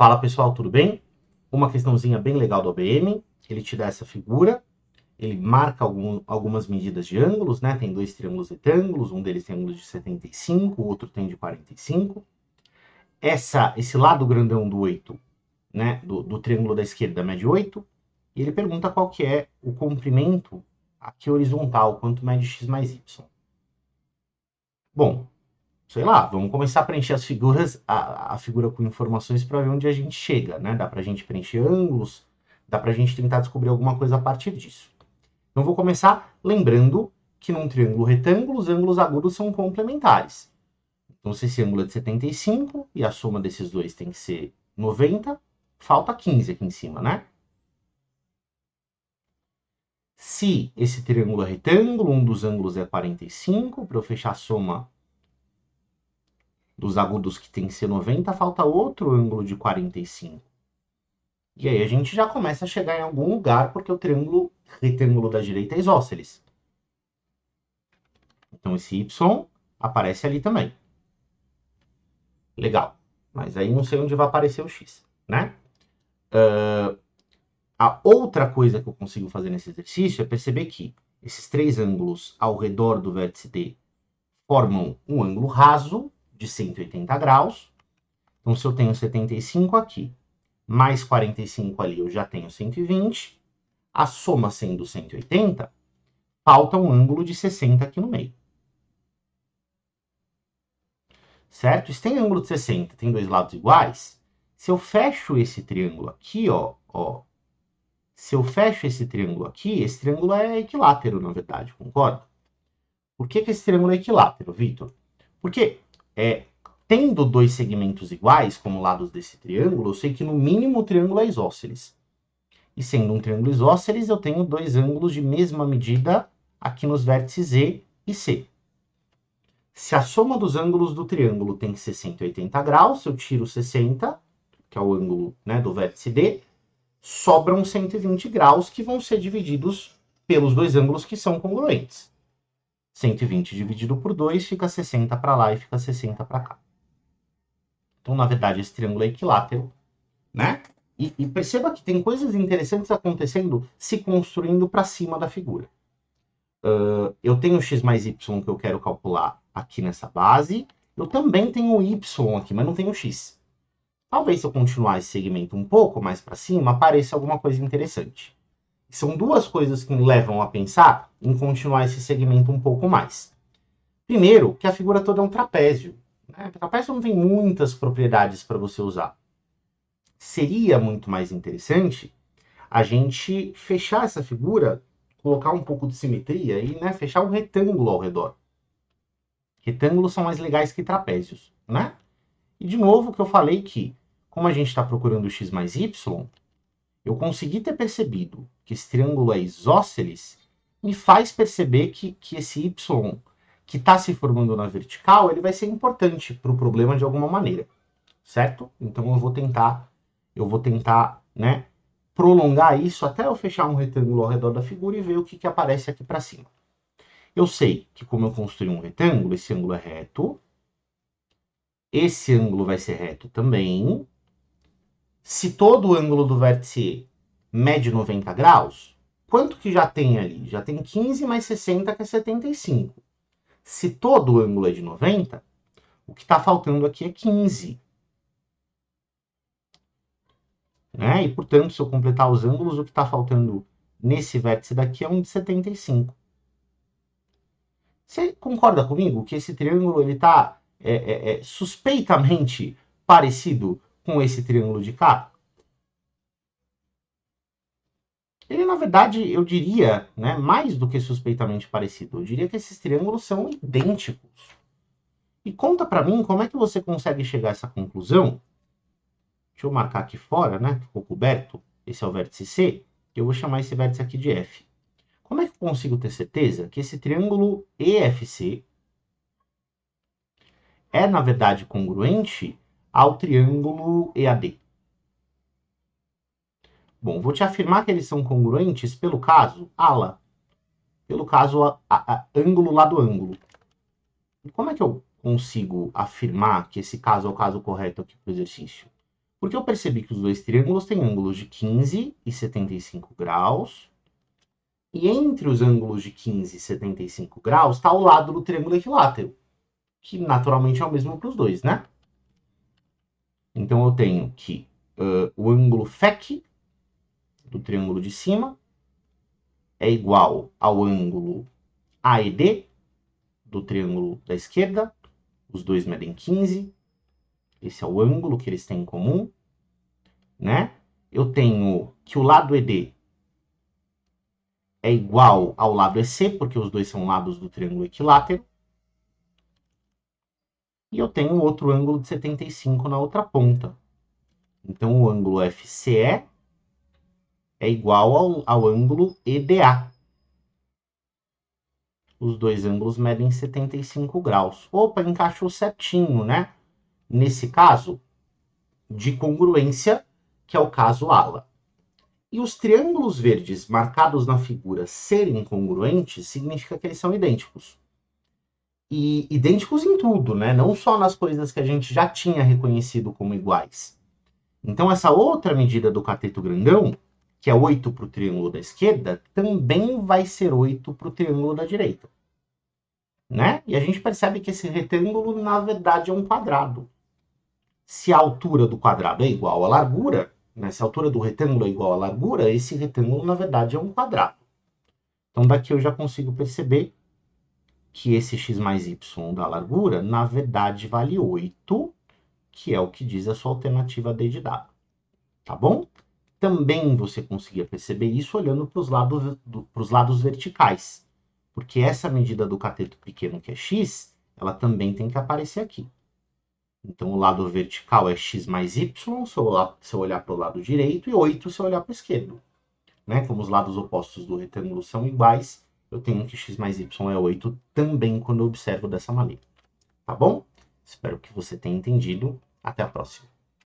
Fala pessoal, tudo bem? Uma questãozinha bem legal do OBM, ele te dá essa figura, ele marca algumas medidas de ângulos, né? Tem dois triângulos retângulos, um deles tem ângulo de 75, o outro tem de 45. Esse lado grandão do 8, né? Do triângulo da esquerda mede 8, e ele pergunta qual que é o comprimento aqui horizontal, quanto mede x mais y. Bom, sei lá, vamos começar a preencher as figuras, a figura com informações para ver onde a gente chega, né? Dá para a gente preencher ângulos, dá para a gente tentar descobrir alguma coisa a partir disso. Então, vou começar lembrando que num triângulo retângulo, os ângulos agudos são complementares. Então, se esse ângulo é de 75 e a soma desses dois tem que ser 90, falta 15 aqui em cima, né? Se esse triângulo é retângulo, um dos ângulos é 45, para eu fechar a soma dos agudos que tem que ser 90, falta outro ângulo de 45. E aí a gente já começa a chegar em algum lugar, porque o triângulo retângulo da direita é isósceles. Então esse y aparece ali também. Legal. Mas aí não sei onde vai aparecer o x, né? A outra coisa que eu consigo fazer nesse exercício é perceber que esses três ângulos ao redor do vértice D formam um ângulo raso de 180 graus. Então, se eu tenho 75 aqui, mais 45 ali, eu já tenho 120. A soma sendo 180, falta um ângulo de 60 aqui no meio. Certo? Se tem ângulo de 60, tem dois lados iguais, se eu fecho esse triângulo aqui, ó, se eu fecho esse triângulo aqui, esse triângulo é equilátero, na verdade, concorda? Por que esse triângulo é equilátero, Vitor? Porque tendo dois segmentos iguais como lados desse triângulo, eu sei que no mínimo o triângulo é isósceles. E sendo um triângulo isósceles, eu tenho dois ângulos de mesma medida aqui nos vértices E e C. Se a soma dos ângulos do triângulo tem que ser 180 graus, eu tiro 60, que é o ângulo, né, do vértice D, sobram 120 graus que vão ser divididos pelos dois ângulos que são congruentes. 120 dividido por 2 fica 60 para lá e fica 60 para cá. Então, na verdade, esse triângulo é equilátero, né? E perceba que tem coisas interessantes acontecendo se construindo para cima da figura. Eu tenho o x mais y que eu quero calcular aqui nessa base. Eu também tenho o y aqui, mas não tenho o x. Talvez se eu continuar esse segmento um pouco mais para cima, apareça alguma coisa interessante. São duas coisas que me levam a pensar em continuar esse segmento um pouco mais. Primeiro, que a figura toda é um trapézio. O trapézio não tem muitas propriedades para você usar. Seria muito mais interessante a gente fechar essa figura, colocar um pouco de simetria e, né, fechar um retângulo ao redor. Retângulos são mais legais que trapézios, né? E de novo que eu falei que, como a gente está procurando x mais y, eu consegui ter percebido que esse triângulo é isósceles, me faz perceber que esse y que está se formando na vertical, ele vai ser importante para o problema de alguma maneira, certo? Então eu vou tentar, né, prolongar isso até eu fechar um retângulo ao redor da figura e ver o que aparece aqui para cima. Eu sei que como eu construí um retângulo, esse ângulo é reto, esse ângulo vai ser reto também. Se todo o ângulo do vértice E mede 90 graus, quanto que já tem ali? Já tem 15 mais 60, que é 75. Se todo o ângulo é de 90, o que está faltando aqui é 15. Né? E, portanto, se eu completar os ângulos, o que está faltando nesse vértice daqui é um de 75. Você concorda comigo que esse triângulo está suspeitamente parecido com esse triângulo de cá? Ele, na verdade, eu diria, né, mais do que suspeitamente parecido, eu diria que esses triângulos são idênticos. E conta para mim como é que você consegue chegar a essa conclusão. Deixa eu marcar aqui fora, né, ficou coberto, esse é o vértice C, eu vou chamar esse vértice aqui de F. Como é que eu consigo ter certeza que esse triângulo EFC é, na verdade, congruente ao triângulo EAD? Bom, vou te afirmar que eles são congruentes pelo caso ALA, pelo caso ângulo lado ângulo. E como é que eu consigo afirmar que esse caso é o caso correto aqui para o exercício? Porque eu percebi que os dois triângulos têm ângulos de 15 e 75 graus. E entre os ângulos de 15 e 75 graus está o lado do triângulo equilátero, que naturalmente é o mesmo para os dois, né? Então eu tenho que o ângulo FEC do triângulo de cima é igual ao ângulo AED do triângulo da esquerda. Os dois medem 15. Esse é o ângulo que eles têm em comum, né? Eu tenho que o lado ED é igual ao lado EC, porque os dois são lados do triângulo equilátero. E eu tenho outro ângulo de 75 na outra ponta. Então, o ângulo FCE é igual ao ângulo EDA. Os dois ângulos medem 75 graus. Opa, encaixou certinho, né? Nesse caso, de congruência, que é o caso ALA. E os triângulos verdes marcados na figura serem congruentes significa que eles são idênticos. E idênticos em tudo, né? Não só nas coisas que a gente já tinha reconhecido como iguais. Então, essa outra medida do cateto grandão, que é 8 para o triângulo da esquerda, também vai ser 8 para o triângulo da direita. Né? E a gente percebe que esse retângulo, na verdade, é um quadrado. Se a altura do quadrado é igual à largura, né? Se a altura do retângulo é igual à largura, esse retângulo, na verdade, é um quadrado. Então, daqui eu já consigo perceber que esse x mais y da largura, na verdade, vale 8, que é o que diz a sua alternativa D de dado. Tá bom? Também você conseguia perceber isso olhando para os lados verticais, porque essa medida do cateto pequeno, que é x, ela também tem que aparecer aqui. Então, o lado vertical é x mais y, se eu olhar para o lado direito, e 8 se eu olhar para o esquerdo. Né? Como os lados opostos do retângulo são iguais, eu tenho que x mais y é 8 também quando eu observo dessa maneira. Tá bom? Espero que você tenha entendido. Até a próxima.